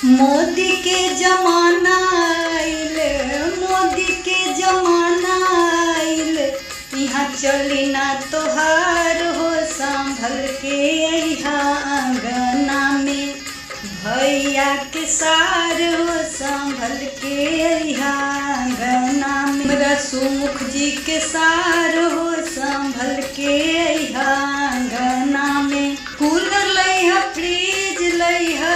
मोदी के जमाना आइल, मोदी के जमाना आइल, यहाँ चली ना तोहार हो संभल के अइहा आंगना में। भैया के सार हो संभल के अइहा आंगना में। मेरा सुमुख जी के सार हो संभल के अइहा आंगना में। कूलर लइहा, फ्रिज लइहा,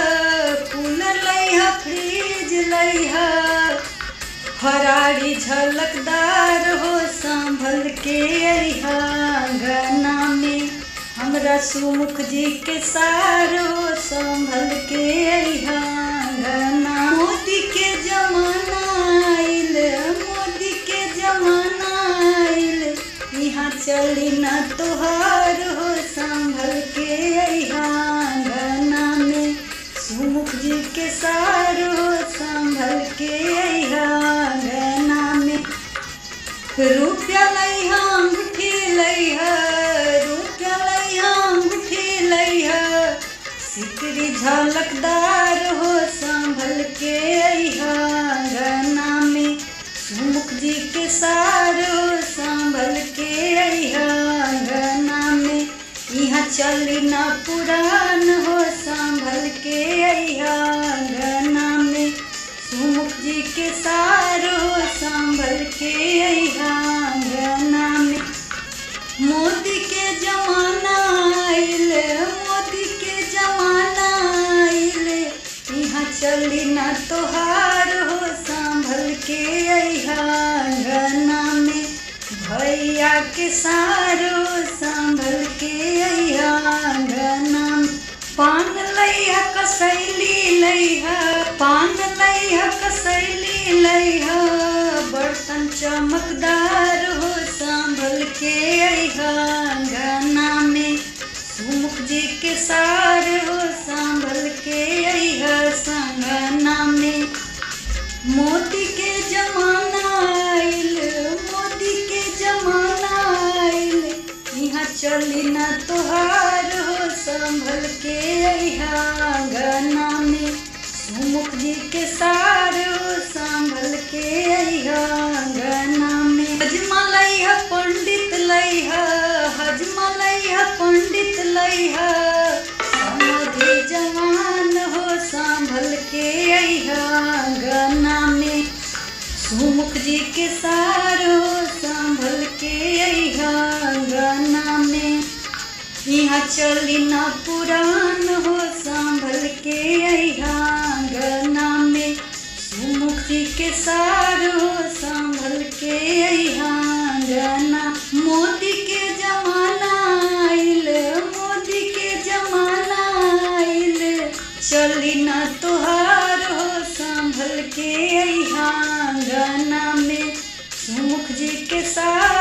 कूलर लइहा, फ्रिज लइहा, फरारी झलकदार हो संभल के अइहा आंगना में। हमरा सुमुख जी के सार हो संभल के अइहा आंगना। मोदी के जमाना आइल, मोदी के जमाना आइल, यहाँ चली ना तोहार हो संभल के अइहा आंगना में। सुमुख जी के सार हो संभल के अइहा आंगना में। रुपया लइहा, अंगूठी लइहा, रुपया लइहा, अंगूठी लइहा, सिकरी झलकदार हो संभल के अइहा आंगना में। सुमुख जी के सार हो संभल के अइहा आंगना में। यहाँ चली ना पुरान हो संभल के अइहा आंगना में। सुमुख जी के सार हो संभल के अइहा आंगना में। मोदी के जमाना आइल, मोदी के जमाना आइल, यहाँ चली ना तोहार हो संभल के अइहा आंगना में। भैया के सार हो संभल के अइहा आंगना में। पान लइहा, कसैली लइहा, पान लइहा, कसैली लइहा, बर्तन चमकदार हो संभल के अइहा आंगना में। सुमुख जी के सार हो संभल के अइहा आंगना में। मोदी के जमाना आइल, मोदी के जमाना आइल, यहाँ चली ना तोहार हो संभल के अइहा आंगना में। सुमुख जी के सार हो संभल के अइहा आंगना में। हजमा लइहा, पंडित लइहा, हजमा लइहा, पंडित लइहा, समाधि जवान हो संभल के अइहा आंगना में। सुमुख जी के सार हो संभल के अइहा आंगना में। यहाँ चली ना पुरान हो संभल के अइहा आंगना में। सुमुख जी के सार हो संभल के अइहा आंगना। मोदी के जमाना आइल, मोदी के जमाना आइल, चली ना तोहार हो संभल के अइहा आंगना में। सुमुख जी के सार